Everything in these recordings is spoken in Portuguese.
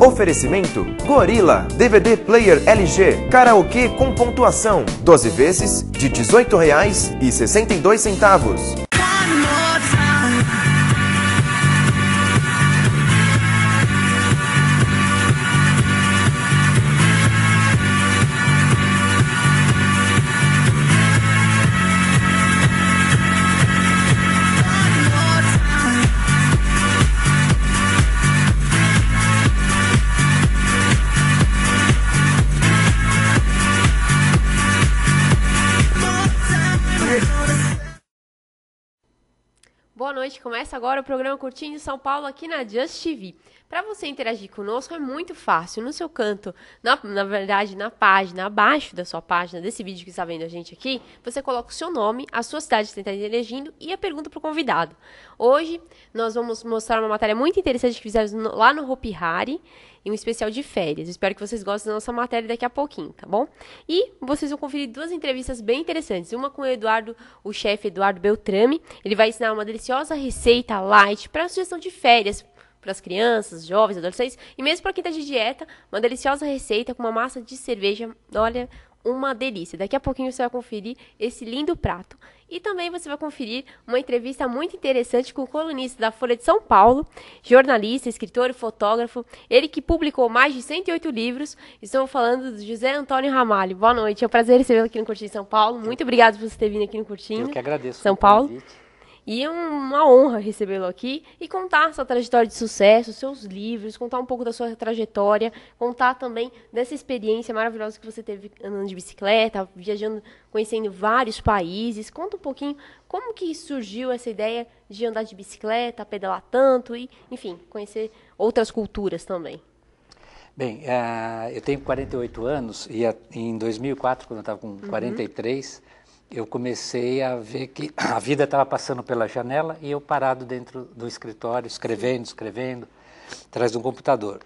Oferecimento Gorilla, DVD Player LG, karaokê com pontuação, 12 vezes de R$ 18,62. Boa noite, começa agora o programa Curtindo São Paulo aqui na Just TV. Para você interagir conosco é muito fácil, no seu canto, na verdade na página, abaixo da sua página, desse vídeo que está vendo a gente aqui, você coloca o seu nome, a sua cidade que você está interagindo e a pergunta para o convidado. Hoje nós vamos mostrar uma matéria muito interessante que fizemos lá no Hopi Hari, e um especial de férias. Espero que vocês gostem da nossa matéria daqui a pouquinho, tá bom? E vocês vão conferir duas entrevistas bem interessantes. Uma com o chefe Eduardo Beltrame. Ele vai ensinar uma deliciosa receita light para sugestão de férias para as crianças, jovens, adolescentes e mesmo para quem está de dieta. Uma deliciosa receita com uma massa de cerveja. Olha, uma delícia. Daqui a pouquinho você vai conferir esse lindo prato. E também você vai conferir uma entrevista muito interessante com o colunista da Folha de São Paulo, jornalista, escritor e fotógrafo, ele que publicou mais de 108 livros. Estamos falando do José Antônio Ramalho. Boa noite, é um prazer recebê-lo aqui no Curtindo São Paulo. Muito obrigado por você ter vindo aqui no Curtindo. Eu que agradeço São Paulo. Convite. E é uma honra recebê-lo aqui e contar sua trajetória de sucesso, seus livros, contar um pouco da sua trajetória, contar também dessa experiência maravilhosa que você teve andando de bicicleta, viajando, conhecendo vários países. Conta um pouquinho como que surgiu essa ideia de andar de bicicleta, pedalar tanto e, enfim, conhecer outras culturas também. Bem, eu tenho 48 anos e em 2004, quando eu estava com 43, eu comecei a ver que a vida estava passando pela janela e eu parado dentro do escritório, escrevendo, atrás de um computador.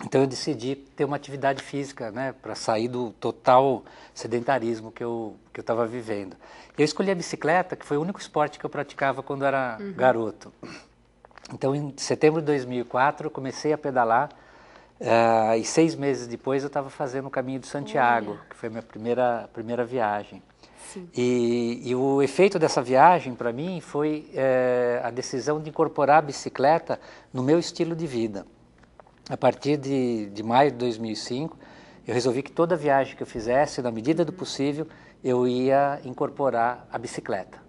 Então eu decidi ter uma atividade física, né, para sair do total sedentarismo que eu estava vivendo. Eu escolhi a bicicleta, que foi o único esporte que eu praticava quando era garoto. Então em setembro de 2004 eu comecei a pedalar e 6 meses depois eu estava fazendo o Caminho de Santiago, que foi a minha primeira viagem. E o efeito dessa viagem para mim foi a decisão de incorporar a bicicleta no meu estilo de vida. A partir de maio de 2005, eu resolvi que toda viagem que eu fizesse, na medida do possível, eu ia incorporar a bicicleta.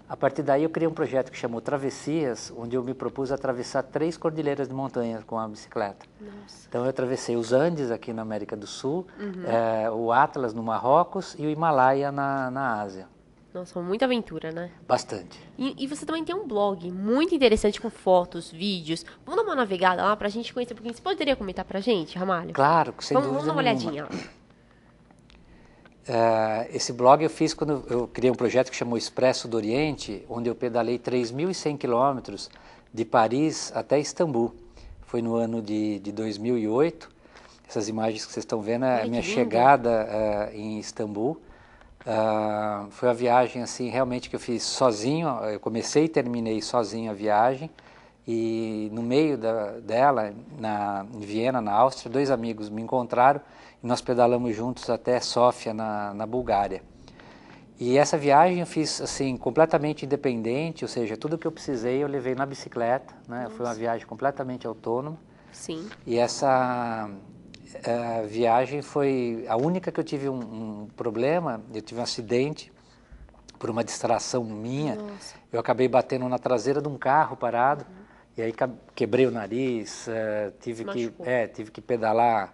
A partir daí eu criei um projeto que chamou Travessias, onde eu me propus atravessar 3 cordilheiras de montanha com a bicicleta. Nossa. Então eu atravessei os Andes aqui na América do Sul, o Atlas no Marrocos e o Himalaia na Ásia. Nossa, muita aventura, né? Bastante. E você também tem um blog muito interessante com fotos, vídeos. Vamos dar uma navegada lá pra gente conhecer um pouquinho. Você poderia comentar pra gente, Ramalho? Claro, sem dúvida Vamos dar uma olhadinha lá. Esse blog eu fiz quando eu criei um projeto que chamou Expresso do Oriente, onde eu pedalei 3.100 quilômetros de Paris até Istambul. Foi no ano de 2008. Essas imagens que vocês estão vendo é a minha chegada em Istambul. Foi uma viagem assim, realmente que eu fiz sozinho. Eu comecei e terminei sozinho a viagem. E no meio dela, em Viena, na Áustria, 2 amigos me encontraram e nós pedalamos juntos até Sófia, na Bulgária. E essa viagem eu fiz assim, completamente independente, ou seja, tudo que eu precisei eu levei na bicicleta, né? Foi uma viagem completamente autônoma. Sim. E essa viagem foi a única que eu tive um problema, eu tive um acidente por uma distração minha. Nossa. Eu acabei batendo na traseira de um carro parado. E aí quebrei o nariz, tive que pedalar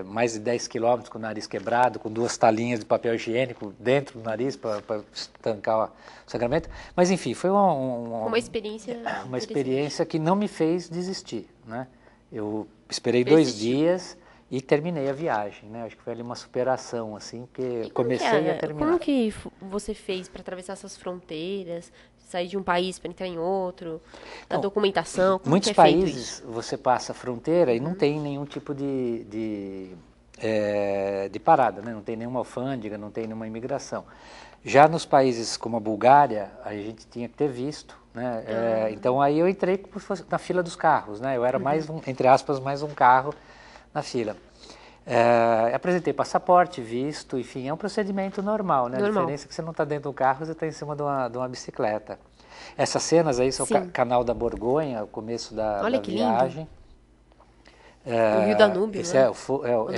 mais de 10 quilômetros com o nariz quebrado, com 2 talinhas de papel higiênico dentro do nariz para estancar o sangramento. Mas enfim, foi uma experiência que não me fez desistir, né? Eu esperei 2 dias e terminei a viagem, né? Acho que foi ali uma superação, assim, porque comecei a terminar. Como que você fez para atravessar essas fronteiras? Sair de um país para entrar em outro, da documentação, como muitos que é feito países isso? Você passa a fronteira e não tem nenhum tipo de parada, né? Não tem nenhuma alfândega, não tem nenhuma imigração. Já nos países como a Bulgária, a gente tinha que ter visto, né? Então aí eu entrei como se fosse na fila dos carros, né? Eu era mais um, entre aspas, mais um carro na fila. Apresentei passaporte, visto, enfim, é um procedimento normal, né? A diferença é que você não está dentro do carro, você está em cima de uma bicicleta. Essas cenas aí são o canal da Borgonha, o começo da viagem. O Rio Danúbio, esse né?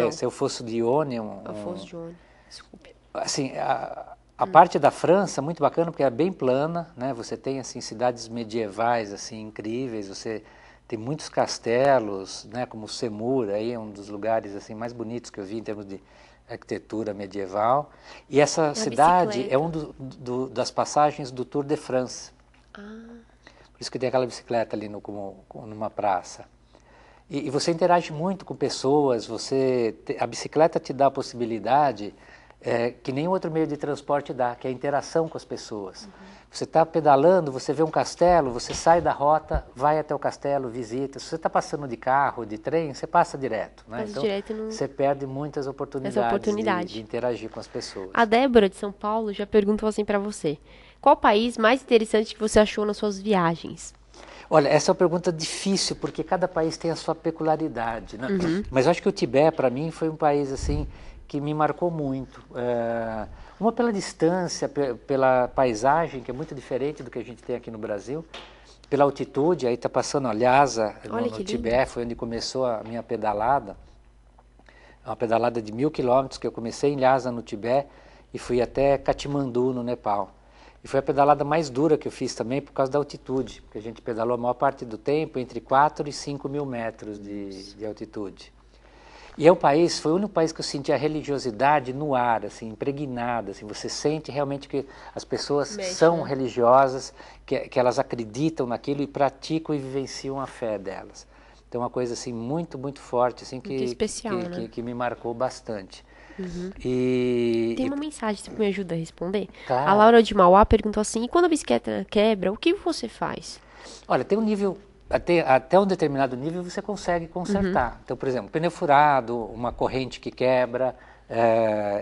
Esse é o Fosso di Ione. É o Fosso di Ione, desculpe. Assim, a parte da França, muito bacana, porque é bem plana, né? Você tem, assim, cidades medievais, assim, incríveis, você tem muitos castelos, né? Como Semur, aí é um dos lugares, assim, mais bonitos que eu vi em termos de arquitetura medieval. E essa cidade é das passagens do Tour de France. Por isso que tem aquela bicicleta ali numa praça. E você interage muito com pessoas, a bicicleta te dá a possibilidade que nenhum outro meio de transporte dá, que é a interação com as pessoas. Você está pedalando, você vê um castelo, você sai da rota, vai até o castelo, visita. Se você está passando de carro, de trem, você passa direto, né? Então, você perde muitas oportunidades de interagir com as pessoas. A Débora, de São Paulo, já perguntou assim para você. Qual país mais interessante que você achou nas suas viagens? Olha, essa é uma pergunta difícil, porque cada país tem a sua peculiaridade, né? Mas eu acho que o Tibete, para mim, foi um país, assim, que me marcou muito. Uma pela distância, pela paisagem, que é muito diferente do que a gente tem aqui no Brasil, pela altitude, aí está passando a Lhasa, no Tibete, foi onde começou a minha pedalada, uma pedalada de 1000 quilômetros, que eu comecei em Lhasa, no Tibete, e fui até Katmandu, no Nepal. E foi a pedalada mais dura que eu fiz também por causa da altitude, porque a gente pedalou a maior parte do tempo entre 4 e 5 mil metros de altitude. E foi o único país que eu senti a religiosidade no ar, assim, impregnada, assim, você sente realmente que as pessoas são religiosas, que elas acreditam naquilo e praticam e vivenciam a fé delas. Então é uma coisa assim muito, muito forte, assim, muito especial, né? que me marcou bastante. Tem uma mensagem que me ajuda a responder? Claro. A Laura de Mauá perguntou assim, e quando a bicicleta quebra, o que você faz? Olha, tem um nível, até um determinado nível você consegue consertar. Então, por exemplo, pneu furado, uma corrente que quebra,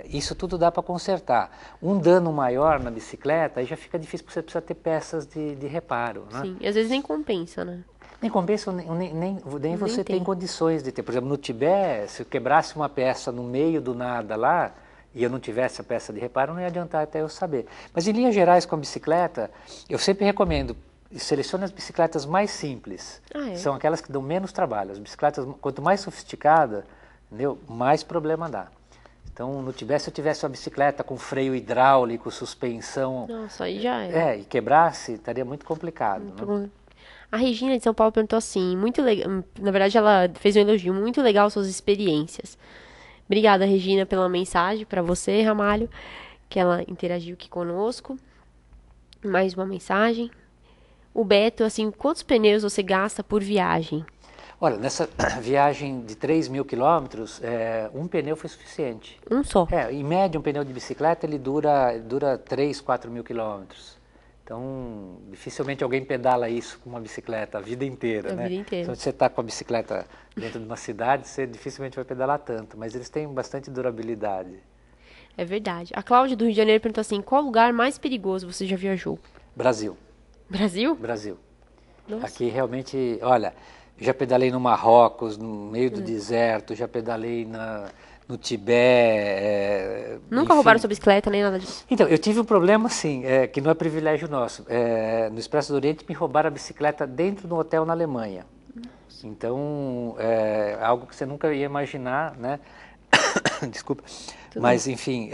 isso tudo dá para consertar. Um dano maior na bicicleta, aí já fica difícil porque você precisa ter peças de reparo, né? Sim, e às vezes nem compensa, né? Nem compensa, nem você tem condições de ter. Por exemplo, no Tibete, se eu quebrasse uma peça no meio do nada lá, e eu não tivesse a peça de reparo, não ia adiantar até eu saber. Mas em linhas gerais com a bicicleta, eu sempre recomendo, selecione as bicicletas mais simples. São aquelas que dão menos trabalho. As bicicletas, quanto mais sofisticada, mais problema dá. Então, no Tibete, se eu tivesse uma bicicleta com freio hidráulico, suspensão... Nossa, aí já é. E quebrasse, estaria muito complicado. Né? A Regina de São Paulo perguntou assim, muito legal, na verdade ela fez um elogio, muito legal suas experiências. Obrigada, Regina, pela mensagem, para você, Ramalho, que ela interagiu aqui conosco. Mais uma mensagem. O Beto, assim, quantos pneus você gasta por viagem? Olha, nessa viagem de 3.000 quilômetros, um pneu foi suficiente. Um só? Em média, um pneu de bicicleta, ele dura 3, 4.000 quilômetros. Então, dificilmente alguém pedala isso com uma bicicleta a vida inteira, né? A vida inteira. Então, se você está com a bicicleta dentro de uma cidade, você dificilmente vai pedalar tanto, mas eles têm bastante durabilidade. É verdade. A Cláudia do Rio de Janeiro perguntou assim, qual lugar mais perigoso você já viajou? Brasil. Brasil? Brasil. Nossa. Aqui realmente, olha, já pedalei no Marrocos, no meio do deserto, já pedalei no Tibete. Nunca roubaram sua bicicleta, nem nada disso? Então, eu tive um problema, assim, que não é privilégio nosso. No Expresso do Oriente me roubaram a bicicleta dentro de um hotel na Alemanha. Nossa. Então, algo que você nunca ia imaginar, né? Desculpa. Mas, enfim,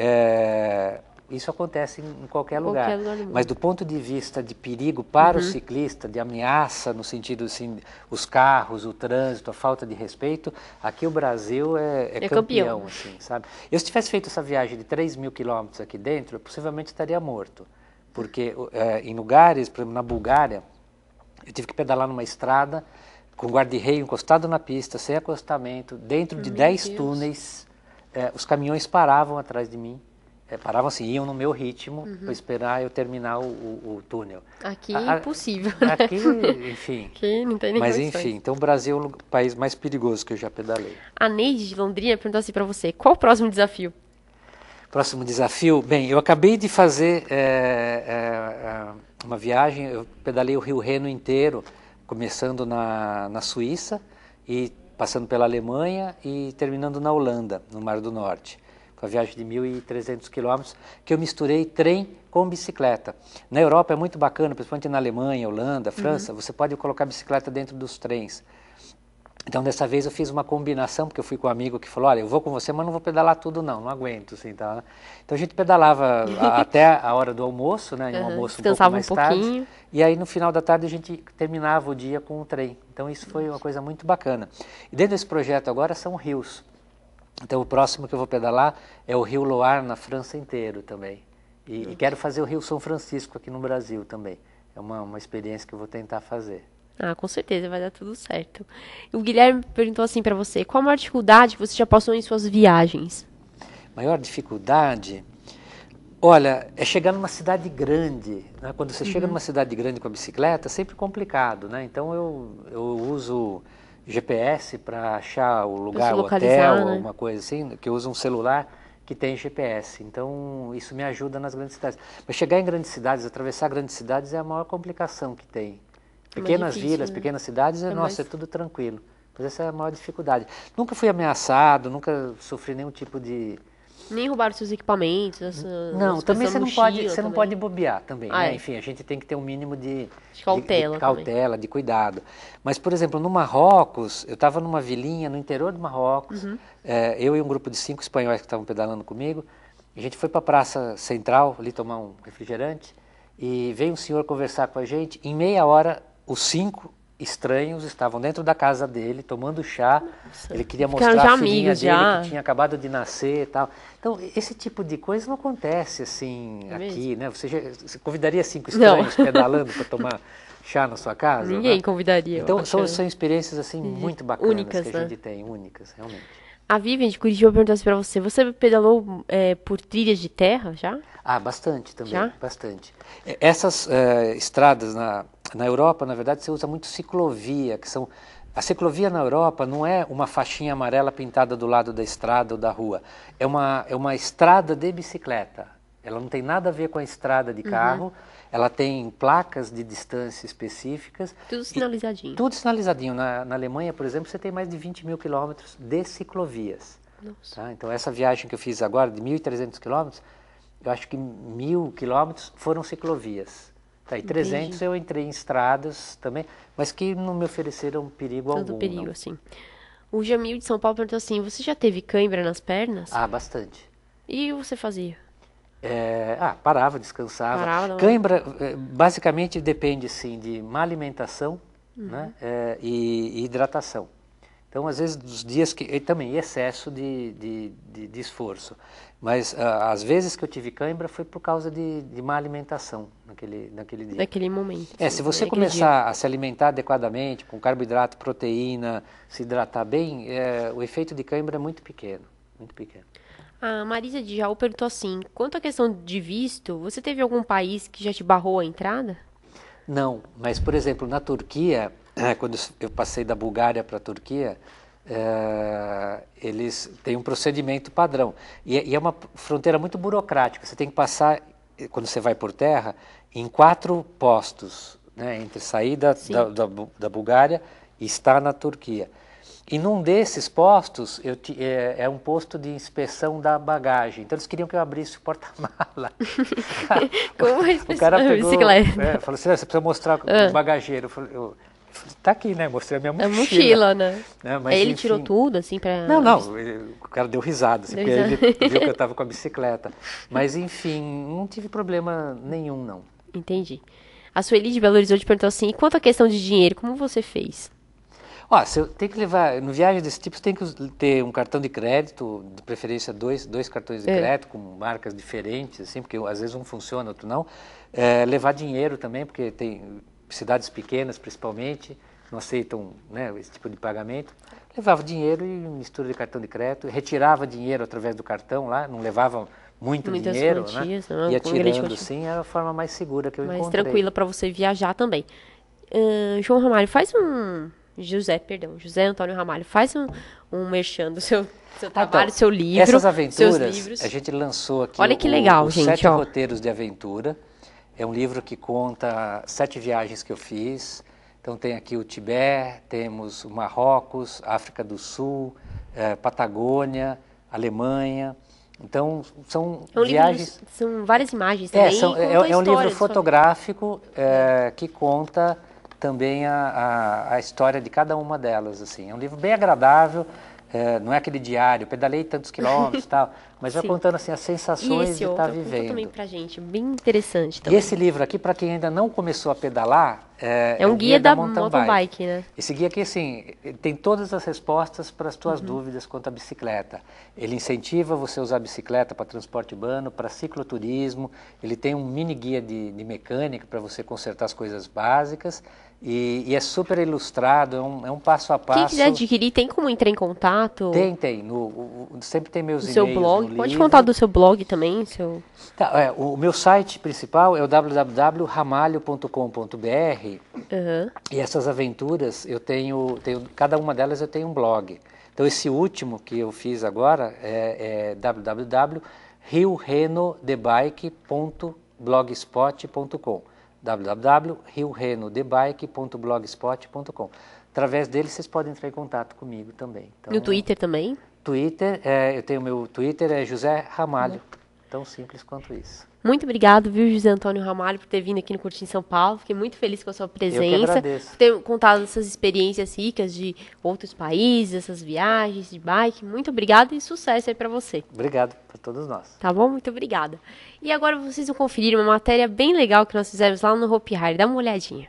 isso acontece em qualquer lugar. Mas do ponto de vista de perigo para o ciclista, de ameaça, no sentido assim, os carros, o trânsito, a falta de respeito, aqui o Brasil é campeão, assim, sabe? Eu, se tivesse feito essa viagem de 3.000 quilômetros aqui dentro, eu possivelmente estaria morto. Porque em lugares, por exemplo, na Bulgária, eu tive que pedalar numa estrada com guarda-reio encostado na pista, sem acostamento, dentro de 10 túneis, os caminhões paravam atrás de mim. Paravam assim, iam no meu ritmo para esperar eu terminar o túnel. Aqui é impossível. Aqui, enfim. Aqui não tem nem Mas condições. enfim, então o Brasil é o país mais perigoso que eu já pedalei. A Neide de Londrina perguntou assim para você, qual o próximo desafio? Próximo desafio, bem, eu acabei de fazer uma viagem, eu pedalei o Rio Reno inteiro, começando na Suíça e passando pela Alemanha e terminando na Holanda, no Mar do Norte. Foi uma viagem de 1.300 quilômetros, que eu misturei trem com bicicleta. Na Europa é muito bacana, principalmente na Alemanha, Holanda, França, você pode colocar bicicleta dentro dos trens. Então, dessa vez eu fiz uma combinação, porque eu fui com um amigo que falou, olha, eu vou com você, mas não vou pedalar tudo não aguento. Assim, tá? Então a gente pedalava até a hora do almoço, né, um almoço um pouco mais tarde, e aí no final da tarde a gente terminava o dia com o trem. Então isso foi uma coisa muito bacana. E dentro desse projeto agora são rios. Então o próximo que eu vou pedalar é o Rio Loire, na França inteiro também. E quero fazer o Rio São Francisco aqui no Brasil também. É uma experiência que eu vou tentar fazer. Ah, com certeza, vai dar tudo certo. O Guilherme perguntou assim pra você, qual a maior dificuldade que você já passou em suas viagens? Maior dificuldade? Olha, é chegar numa cidade grande, né? Quando você chega numa cidade grande com a bicicleta, é sempre complicado, né? Então eu uso GPS para achar o lugar, o hotel, né? Alguma coisa assim, que eu uso um celular que tem GPS, então isso me ajuda nas grandes cidades. Mas chegar em grandes cidades, atravessar grandes cidades é a maior complicação que tem. Pequenas vilas, né? Pequenas cidades, nossa, é tudo tranquilo. Mas essa é a maior dificuldade. Nunca fui ameaçado, nunca sofri nenhum tipo de... Nem roubaram seus equipamentos? Não, também você não pode bobear também, né? Enfim, a gente tem que ter um mínimo de cautela, de cuidado. Mas, por exemplo, no Marrocos, eu estava numa vilinha no interior do Marrocos, eu e um grupo de 5 espanhóis que estavam pedalando comigo, a gente foi para a Praça Central, ali tomar um refrigerante, e veio um senhor conversar com a gente, em meia hora... Os 5 estranhos estavam dentro da casa dele, tomando chá. Nossa, ele queria mostrar a filhinha dele que tinha acabado de nascer e tal. Então, esse tipo de coisa não acontece assim aqui, né? Você convidaria 5 estranhos pedalando para tomar chá na sua casa? Ninguém convidaria. Então, são experiências assim muito bacanas únicas, que a gente tem, únicas, realmente. A Vivian de Curitiba perguntou assim para você, você pedalou por trilhas de terra já? Ah, bastante também, bastante. Essas estradas na Europa, na verdade, você usa muito ciclovia, que são... A ciclovia na Europa não é uma faixinha amarela pintada do lado da estrada ou da rua, é uma estrada de bicicleta. Ela não tem nada a ver com a estrada de carro, ela tem placas de distância específicas. Tudo sinalizadinho. Tudo sinalizadinho. Na Alemanha, por exemplo, você tem mais de 20.000 quilômetros de ciclovias. Tá? Então, essa viagem que eu fiz agora, de 1.300 quilômetros, eu acho que 1.000 quilômetros foram ciclovias. Tá, e 300 eu entrei em estradas também, mas que não me ofereceram perigo algum. Tanto perigo, assim. O Jamil de São Paulo perguntou assim, você já teve cãibra nas pernas? Ah, bastante. E você fazia? Parava, descansava. Cãibra, basicamente, depende, sim, de má alimentação, né, e hidratação. Então, às vezes, dos dias que... E também excesso de esforço. Mas, às vezes que eu tive cãibra foi por causa de má alimentação naquele dia. Naquele momento. Se você começar a se alimentar adequadamente, com carboidrato, proteína, se hidratar bem, o efeito de cãibra é muito pequeno, muito pequeno. A Marisa de Jaú perguntou assim, quanto à questão de visto, você teve algum país que já te barrou a entrada? Não, mas, por exemplo, na Turquia, quando eu passei da Bulgária para a Turquia, eles têm um procedimento padrão. E é uma fronteira muito burocrática. Você tem que passar, quando você vai por terra, em 4 postos, né, entre sair da Bulgária e estar na Turquia. E num desses postos, é um posto de inspeção da bagagem. Então eles queriam que eu abrisse o porta-mala. Como o cara pegou, bicicleta? Falou assim, você precisa mostrar o bagageiro. Eu falei, tá aqui, né? Mostrei a minha mochila. A mochila, né? Mas, ele enfim, tirou tudo, assim, pra... Não, o cara deu risada, assim, porque ele viu que eu estava com a bicicleta. Mas, enfim, não tive problema nenhum, não. Entendi. A Sueli de Belo Horizonte perguntou assim, e quanto à questão de dinheiro, como você fez? Você tem que levar, no viagem desse tipo, você tem que ter um cartão de crédito, de preferência dois cartões de crédito, com marcas diferentes, assim, porque às vezes um funciona, outro não. Levar dinheiro também, porque tem cidades pequenas, principalmente, não aceitam, né, esse tipo de pagamento. Levava dinheiro e mistura de cartão de crédito, retirava dinheiro através do cartão lá, não levava muitas dinheiro, quantias, né? Ia tirando, sim, era a forma mais segura que eu encontrei. Mais tranquila para você viajar também. João Ramalho, faz José Antônio Ramalho. Faz um merchan do seu trabalho, seu livro. Essas aventuras, seus livros. a gente lançou aqui. Olha que legal, os gente. 7 roteiros de aventura. É um livro que conta 7 viagens que eu fiz. Então tem aqui o Tibete, temos o Marrocos, África do Sul, Patagônia, Alemanha. Então são viagens. São várias imagens também. É um livro fotográfico que conta também a história de cada uma delas. Assim. É um livro bem agradável. Não é aquele diário, pedalei tantos quilômetros e tal, mas vai contando assim, as sensações de estar vivendo. Também pra gente, bem interessante também. E esse livro aqui, para quem ainda não começou a pedalar, é um guia da mountain bike, né? Esse guia aqui, assim, tem todas as respostas para as tuas dúvidas quanto à bicicleta. Ele incentiva você a usar a bicicleta para transporte urbano, para cicloturismo, ele tem um mini guia de mecânica para você consertar as coisas básicas. E é super ilustrado, é um passo a passo. Quem quiser adquirir, tem como entrar em contato? Tem. Sempre tem meus e-mails. Seu blog? Pode contar do seu blog também? O meu site principal é o www.ramalho.com.br. E essas aventuras, cada uma delas eu tenho um blog. Então esse último que eu fiz agora é www.riorenodebike.blogspot.com www.riorenodebike.blogspot.com. Através dele vocês podem entrar em contato comigo também. Então, no Twitter também? Twitter, eu tenho meu Twitter, é José Ramalho. Tão simples quanto isso. Muito obrigado, viu, José Antônio Ramalho, por ter vindo aqui no Curtindo São Paulo. Fiquei muito feliz com a sua presença. Eu que agradeço. Por ter contado essas experiências ricas de outros países, essas viagens de bike. Muito obrigada e sucesso aí pra você. Obrigado para todos nós. Tá bom? Muito obrigada. E agora vocês vão conferir uma matéria bem legal que nós fizemos lá no Hopi Hari. Dá uma olhadinha.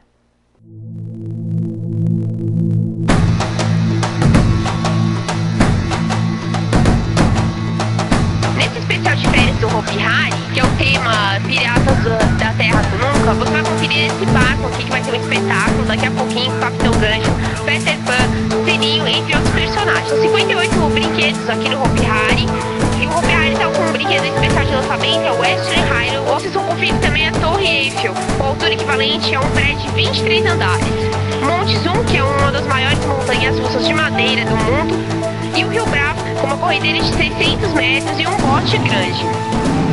Nesse especial de férias do Hopi Hari, que é o tema Piratas da Terra do Nunca, você vai conferir esse barco aqui que vai ter um espetáculo daqui a pouquinho com o Capitão Gancho, Peter Pan, Sininho, entre outros personagens. São 58 brinquedos aqui no Hopi Hari. E o Hopi Hari está com um brinquedo especial de lançamento, é o Western Hydro. Vocês vão conferir também a Torre Eiffel, com altura equivalente a um prédio de 23 andares. Monte Zoom, que é uma das maiores montanhas russas de madeira do mundo. E o Rio Bravo, com uma corredeira de 600 metros e um bote grande.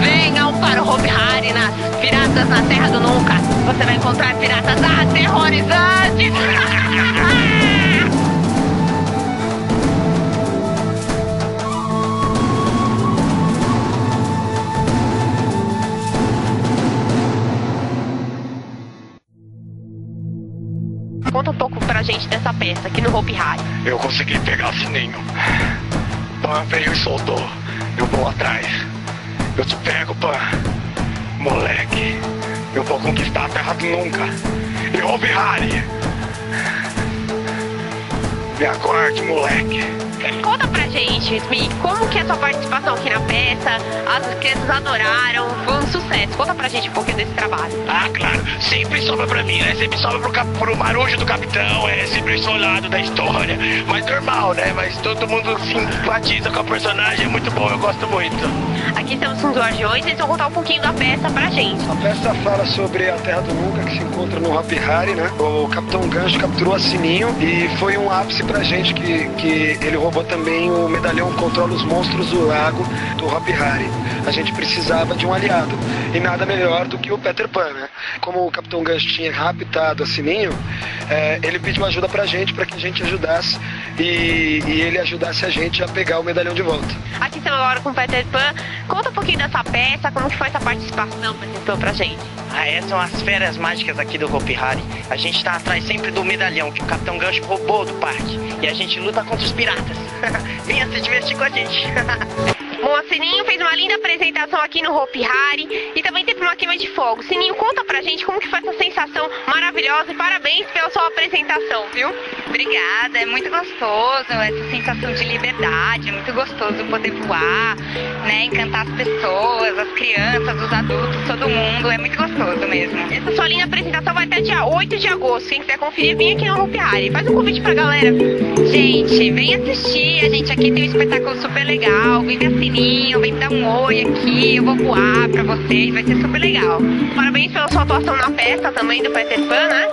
Venham para o Hopi Hari, nas Piratas na Terra do Nunca. Você vai encontrar piratas aterrorizantes. Conta um pouco pra gente dessa peça aqui no Hopi Hari. Eu consegui pegar o sininho. Pan veio e soltou. Eu vou atrás. Eu te pego, Pan. Moleque, eu vou conquistar a Terra do Nunca. E Hopi Hari. Me acorde, moleque. Conta pra gente, Smi, como que é a sua participação aqui na peça? As crianças adoraram, foi um sucesso. Conta pra gente um pouquinho desse trabalho. Ah, claro, sempre sobra pra mim, né? Sempre sobra pro marujo do capitão, sempre esse lado da história. Mas normal, né? Mas todo mundo simpatiza com a personagem, é muito bom, eu gosto muito. Aqui estamos com os guardiões, eles vão contar um pouquinho da peça pra gente. A peça fala sobre a Terra do Nunca, que se encontra no Hopi Hari, né? O Capitão Gancho capturou a Sininho e foi um ápice pra gente que ele roubou também o medalhão Controla os Monstros do Lago do Hopi Hari. A gente precisava de um aliado e nada melhor do que o Peter Pan, né? Como o Capitão Gancho tinha raptado a Sininho, ele pediu ajuda pra gente, pra que a gente ajudasse e ele ajudasse a gente a pegar o medalhão de volta. Aqui estamos agora com o Peter Pan. Conta um pouquinho dessa peça, como que foi essa participação, Peter Pan, pra gente. Essas são as férias mágicas aqui do Hopi Hari. A gente tá atrás sempre do medalhão que o Capitão Gancho roubou do parque. E a gente luta contra os piratas. Venha se divertir com a gente. Bom, a Sininho fez uma linda apresentação aqui no Hopi Hari e também teve uma queima de fogo. Sininho, conta pra gente como que foi essa sensação maravilhosa e parabéns pela sua apresentação, viu? Obrigada, é muito gostoso, essa sensação de liberdade, é muito gostoso poder voar, né, encantar as pessoas, as crianças, os adultos, todo mundo, é muito gostoso mesmo. Essa sua linda apresentação vai até dia 8 de agosto, quem quiser conferir, vem aqui no Hopi Hari. Faz um convite pra galera. Gente, vem assistir, a gente aqui tem um espetáculo super legal, vem ver a Sininho, vem dar um oi aqui, eu vou voar pra vocês, vai ser super legal. Parabéns pela sua atuação na peça também do Peter Pan, né?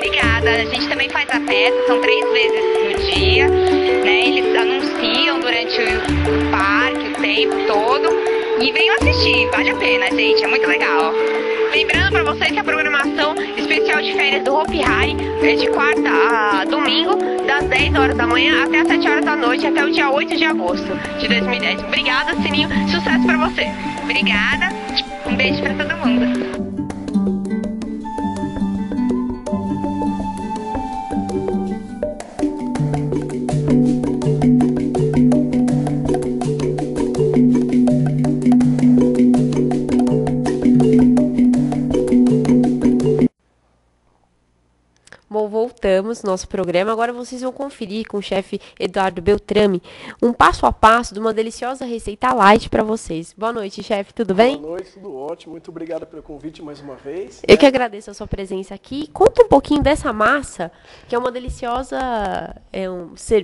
Obrigada. A gente também faz a peça, são 3 vezes no dia, né? Eles anunciam durante o parque, o tempo todo. E venham assistir, vale a pena, gente, é muito legal. Lembrando pra vocês que a programação especial de férias do Hopi Hari é de quarta a domingo, das 10 horas da manhã até as 7 horas da noite, até o dia 8 de agosto de 2010. Obrigada, Sininho, sucesso pra você. Obrigada, um beijo pra todo mundo. Bom, voltamos no nosso programa. Agora vocês vão conferir com o chefe Eduardo Beltrame um passo a passo de uma deliciosa receita light para vocês. Boa noite, chefe, tudo bem? Boa noite, tudo ótimo. Muito obrigado pelo convite mais uma vez. Eu que agradeço a sua presença aqui. Conta um pouquinho dessa massa, que é uma deliciosa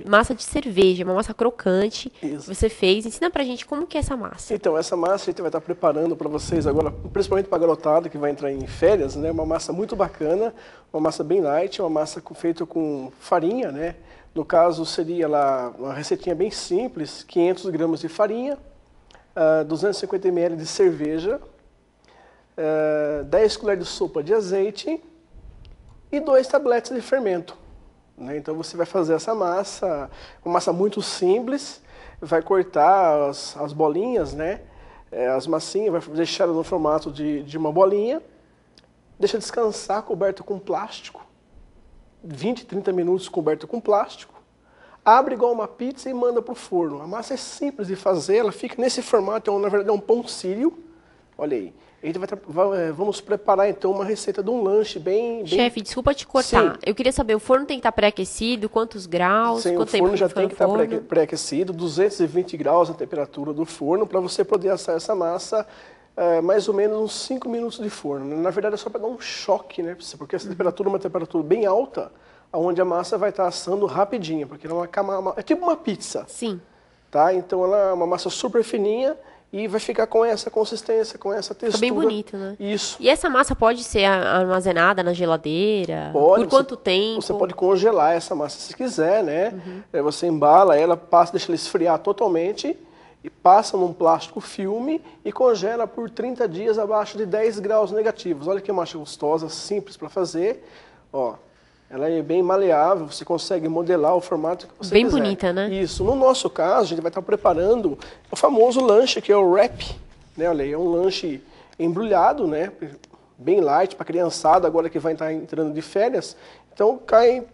massa de cerveja, uma massa crocante. Isso. Que você fez. Ensina pra gente como que é essa massa. Então, essa massa a gente vai estar preparando para vocês agora, principalmente para a garotada que vai entrar em férias, né? Uma massa muito bacana, uma massa bem light, uma massa feita com farinha, né? No caso, seria lá uma receitinha bem simples, 500 gramas de farinha, 250 ml de cerveja, 10 colheres de sopa de azeite e 2 tabletes de fermento. Né? Então, você vai fazer essa massa, uma massa muito simples, vai cortar as bolinhas, né? As massinhas, vai deixar ela no formato de uma bolinha, deixa descansar coberto com plástico, 20, 30 minutos coberto com plástico, abre igual uma pizza e manda para o forno. A massa é simples de fazer, ela fica nesse formato, na verdade é um pão sírio, olha aí. A gente vamos preparar então uma receita de um lanche bem... Chefe, desculpa te cortar. Sim. Eu queria saber, o forno tem que estar pré-aquecido, quantos graus? Sim, quanto o forno tempo já tem que estar forno? pré-aquecido, 220 graus a temperatura do forno, para você poder assar essa massa mais ou menos uns 5 minutos de forno. Na verdade é só para dar um choque, né? Porque essa temperatura é uma temperatura bem alta, onde a massa vai estar assando rapidinho, porque ela é tipo uma pizza. Sim. Tá? Então ela é uma massa super fininha e vai ficar com essa consistência, com essa textura. Fica bem bonito, né? Isso. E essa massa pode ser armazenada na geladeira? Pode. Por quanto tempo? Você pode congelar essa massa se quiser, né? Você embala ela, deixa ela esfriar totalmente e passa num plástico filme e congela por 30 dias abaixo de 10 graus negativos. Olha que massa gostosa, simples para fazer. Ó, ela é bem maleável, você consegue modelar o formato que você bem quiser. Bonita, né? Isso. No nosso caso, a gente vai estar preparando o famoso lanche, que é o wrap. Né? Olha aí, é um lanche embrulhado, né? Bem light para criançada, agora que vai estar entrando de férias. Então, cai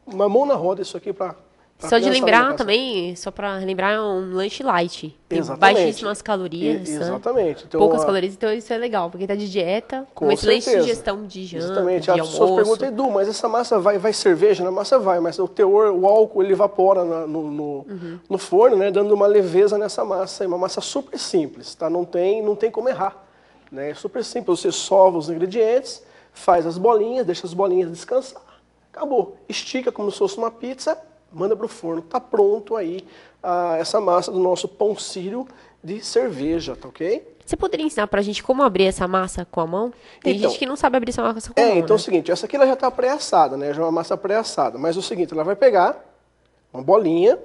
uma mão na roda isso aqui para... Só de lembrar também, só para lembrar, é um lanche light. Tem baixíssimas calorias. Exatamente. Então, poucas calorias, então isso é legal, porque tá de dieta, com uma excelente certeza. Sugestão de janta, exatamente. de almoço. As pessoas perguntam, Edu, mas essa massa vai cerveja? Na massa vai, mas o teor, o álcool, ele evapora no forno, né, dando uma leveza nessa massa. É uma massa super simples, tá? Não tem como errar. Né? É super simples, você sova os ingredientes, faz as bolinhas, deixa as bolinhas descansar. Acabou. Estica como se fosse uma pizza, manda para o forno, está pronto aí essa massa do nosso pão sírio de cerveja, tá ok? Você poderia ensinar para a gente como abrir essa massa com a mão? Tem gente que não sabe abrir essa massa com a mão, então é o né? seguinte, essa aqui ela já está pré-assada, né? Já é uma massa pré-assada, mas é o seguinte, ela vai pegar uma bolinha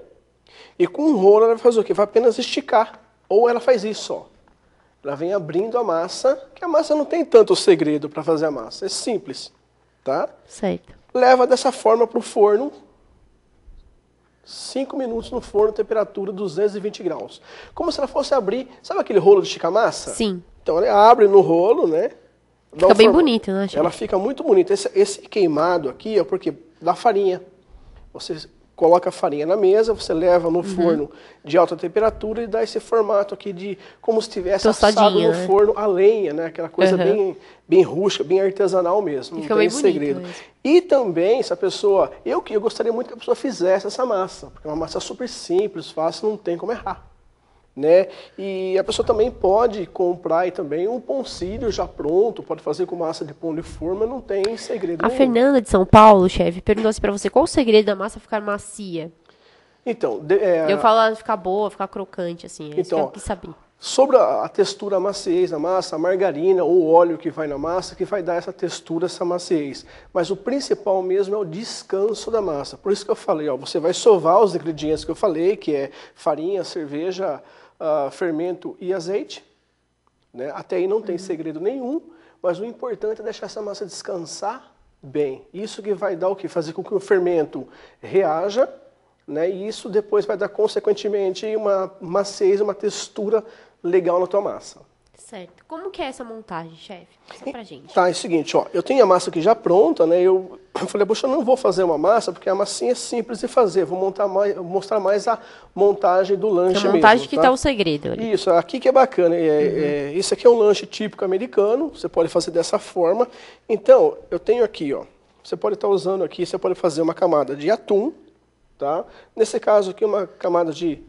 e com um rolo ela vai fazer o quê? Vai apenas esticar, ou ela faz isso, ó. Ela vem abrindo a massa, que a massa não tem tanto segredo para fazer a massa, é simples, tá? Certo. Leva dessa forma para o forno, 5 minutos no forno, temperatura 220 graus. Como se ela fosse abrir, sabe aquele rolo de esticar massa? Sim. Então ela abre no rolo, né? Fica bem bonito, né, chefe? Ela fica muito bonita. Esse queimado aqui é porque dá farinha. Você coloca a farinha na mesa, você leva no forno de alta temperatura e dá esse formato aqui de como se tivesse assado no forno a lenha, né? Aquela coisa bem rústica, bem artesanal mesmo. Fica não tem bem segredo. bonito mesmo. E também, se a pessoa... Eu gostaria muito que a pessoa fizesse essa massa, porque é uma massa super simples, fácil, não tem como errar. Né? E a pessoa também pode comprar aí também um pão sírio já pronto, pode fazer com massa de pão de forma, não tem segredo A nenhum. Fernanda de São Paulo, chefe, perguntou assim pra você, qual o segredo da massa ficar macia? Então, Eu falo ela ficar boa, ficar crocante, assim, é isso que eu quis saber. Sobre a textura, a maciez da massa, a margarina ou o óleo que vai na massa, que vai dar essa textura, essa maciez. Mas o principal mesmo é o descanso da massa. Por isso que eu falei, ó, você vai sovar os ingredientes que eu falei, que é farinha, cerveja, fermento e azeite. Né? Até aí não tem segredo nenhum, mas o importante é deixar essa massa descansar bem. Isso que vai dar o quê? Fazer com que o fermento reaja, né? E isso depois vai dar, consequentemente, uma maciez, uma textura legal na tua massa. Certo. Como que é essa montagem, chefe? Conta pra gente. Tá, é o seguinte, ó, eu tenho a massa aqui já pronta, né? Eu falei, poxa, eu não vou fazer uma massa, porque a massinha é simples de fazer. Vou mostrar mais a montagem do lanche mesmo. A montagem que tá o segredo ali. Isso, aqui que é bacana. Esse aqui é um lanche típico americano, você pode fazer dessa forma. Então, eu tenho aqui, ó, você pode estar usando aqui, você pode fazer uma camada de atum, tá? Nesse caso aqui, uma camada de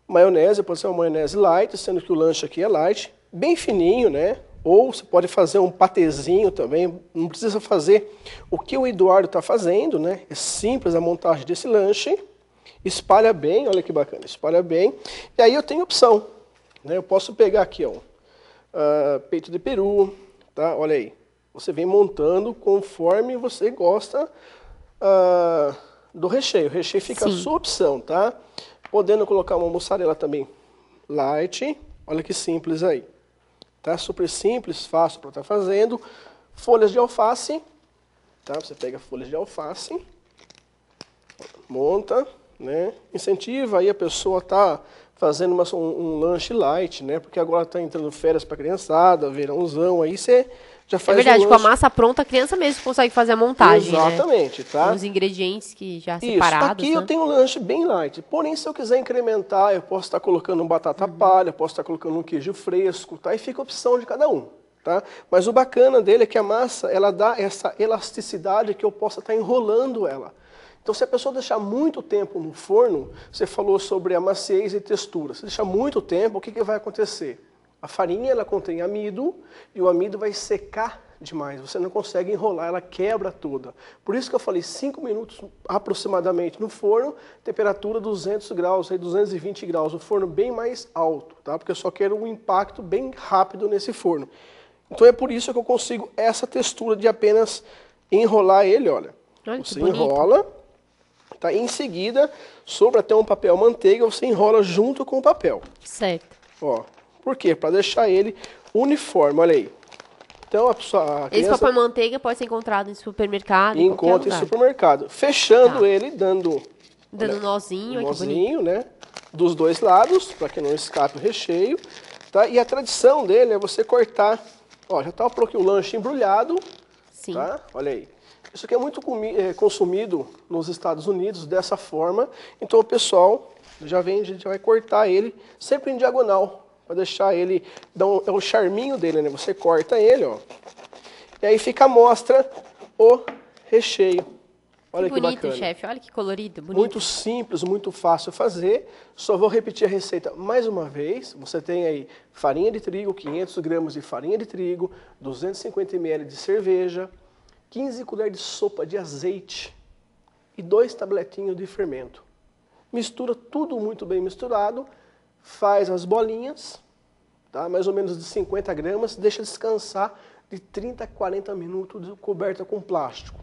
maionese, pode ser uma maionese light, sendo que o lanche aqui é light, bem fininho, né? Ou você pode fazer um patezinho também, não precisa fazer o que o Eduardo está fazendo, né? É simples a montagem desse lanche, espalha bem, olha que bacana, espalha bem. E aí eu tenho opção, né? Eu posso pegar aqui, ó, peito de peru, tá? Olha aí, você vem montando conforme você gosta do recheio. O recheio fica a sua opção, tá? Podendo colocar uma mussarela também light. Olha que simples aí. Tá? Super simples, fácil para estar fazendo. Folhas de alface. Tá? Você pega folhas de alface. Monta, né? Incentiva aí a pessoa tá fazendo um lanche light, né? Porque agora tá entrando férias para criançada, verãozão, aí você já faz. É verdade, um com a massa pronta, a criança mesmo consegue fazer a montagem. Exatamente, né? Tá? Com os ingredientes que já Isso, separados. Aqui né? eu tenho um lanche bem light. Porém, se eu quiser incrementar, eu posso estar colocando batata palha, posso estar colocando um queijo fresco, tá? E fica a opção de cada um, tá? Mas o bacana dele é que a massa, ela dá essa elasticidade que eu possa estar enrolando ela. Então, se a pessoa deixar muito tempo no forno, você falou sobre a maciez e textura. Se deixar muito tempo, o que vai acontecer? A farinha, ela contém amido, e o amido vai secar demais. Você não consegue enrolar, ela quebra toda. Por isso que eu falei 5 minutos aproximadamente no forno, temperatura 200 graus, aí 220 graus, o forno bem mais alto, tá? Porque eu só quero um impacto bem rápido nesse forno. Então é por isso que eu consigo essa textura de apenas enrolar ele, olha. Você enrola, tá? E em seguida, sobra até um papel manteiga, você enrola junto com o papel. Certo. Ó, por quê? Para deixar ele uniforme, olha aí. Então, a criança... Esse papel manteiga pode ser encontrado em supermercado, encontra em supermercado. Fechando ele, dando nozinho, nozinho, né? Dos dois lados, para que não escape o recheio. Tá? E a tradição dele é você cortar... Ó, já está o lanche embrulhado. Sim. Tá? Olha aí. Isso aqui é muito consumido nos Estados Unidos dessa forma. Então, o pessoal já vai cortar ele sempre em diagonal. Para deixar ele, é o charminho dele, né? Você corta ele, ó. E aí fica à mostra o recheio. Olha que bonito, bacana. chefe. Olha que colorido, bonito. Muito simples, muito fácil fazer. Só vou repetir a receita mais uma vez. Você tem aí farinha de trigo, 500 gramas de farinha de trigo, 250 ml de cerveja, 15 colheres de sopa de azeite e 2 tabletinhos de fermento. Mistura tudo muito bem misturado. Faz as bolinhas, tá? Mais ou menos de 50 gramas, deixa descansar de 30 a 40 minutos coberta com plástico.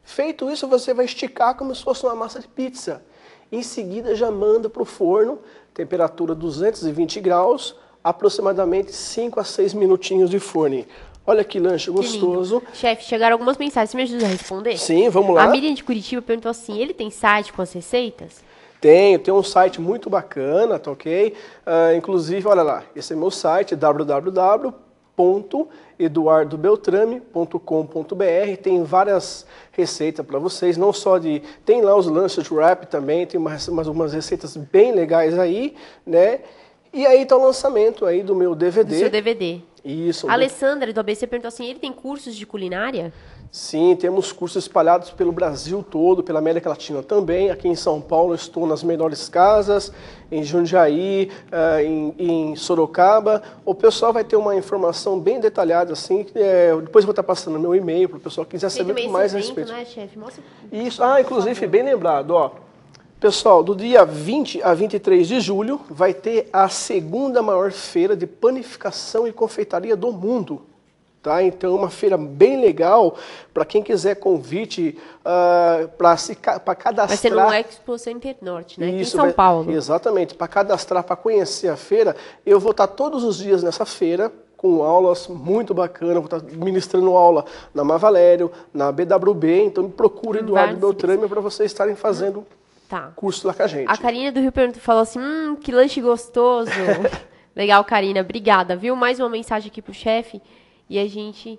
Feito isso, você vai esticar como se fosse uma massa de pizza. Em seguida, já manda para o forno, temperatura 220 graus, aproximadamente 5 a 6 minutinhos de forno. Olha que lanche gostoso. Chefe, chegaram algumas mensagens, você me ajuda a responder? Sim, vamos lá. A Miriam de Curitiba perguntou assim, ele tem site com as receitas? Tem um site muito bacana, tá ok? Inclusive, olha lá, esse é meu site, www.eduardobeltrame.com.br. Tem várias receitas para vocês, não só tem lá os lanches wrap também, tem umas receitas bem legais aí, né? E aí tá o lançamento aí do meu DVD. Do seu DVD. Isso. A Alessandra, do ABC, perguntou assim, ele tem cursos de culinária? Sim, temos cursos espalhados pelo Brasil todo, pela América Latina também. Aqui em São Paulo estou nas melhores casas, em Jundiaí, em Sorocaba. O pessoal vai ter uma informação bem detalhada, assim. Depois eu vou estar passando meu e-mail para o pessoal que quiser saber mais a respeito. Né, chefe? Mostra... Isso, inclusive, bem lembrado, ó. Pessoal, do dia 20 a 23 de julho vai ter a segunda maior feira de panificação e confeitaria do mundo. Tá? Então, uma feira bem legal para quem quiser convite para cadastrar. Vai ser no Expo Center Norte, né? Isso, aqui em São Paulo. Exatamente. Para cadastrar, para conhecer a feira, eu vou estar todos os dias nessa feira, com aulas muito bacanas. Vou estar ministrando aula na Mavalério, na BWB. Então, me procure Eduardo Beltrame para vocês estarem fazendo curso lá com a gente. A Karina do Rio falou assim, que lanche gostoso. Legal, Karina. Obrigada, viu? Mais uma mensagem aqui pro chefe. E a gente,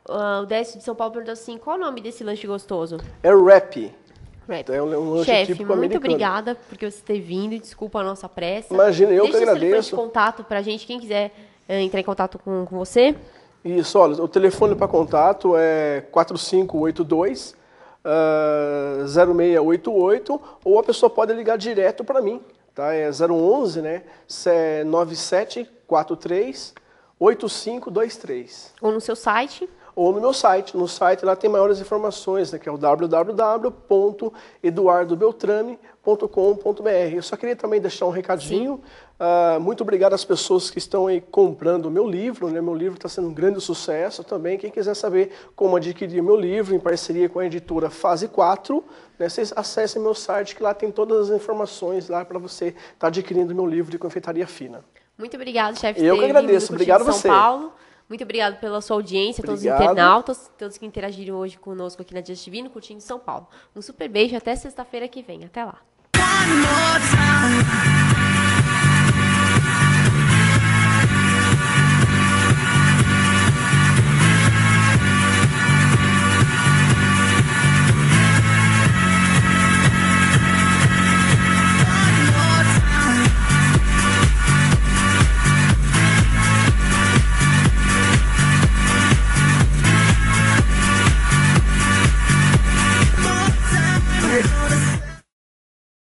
o Décio de São Paulo perguntou assim, qual o nome desse lanche gostoso? É Wrap. Então, é um lanche chefe, típico muito americano. obrigada por você ter vindo, desculpa a nossa pressa. Imagina, eu que agradeço. Deixa o telefone de contato pra gente, quem quiser entrar em contato com você. Isso, olha, o telefone para contato é 4582 0688, ou a pessoa pode ligar direto para mim, tá? É 011, né? 9743 8523. Ou no seu site? Ou no meu site. No site lá tem maiores informações, né, que é o www.eduardobeltrame.com.br. Eu só queria também deixar um recadinho. Muito obrigado às pessoas que estão aí comprando o meu livro. Né? Meu livro está sendo um grande sucesso também. Quem quiser saber como adquirir meu livro em parceria com a editora Fase 4, né, vocês acessem meu site, que lá tem todas as informações lá para você estar adquirindo meu livro de confeitaria fina. Muito obrigado, chefe. Eu que agradeço. Obrigado a você. São Paulo. Muito obrigado pela sua audiência, todos os internautas, todos que interagiram hoje conosco aqui na Just TV, no Curtindo São Paulo. Um super beijo, até sexta-feira que vem. Até lá.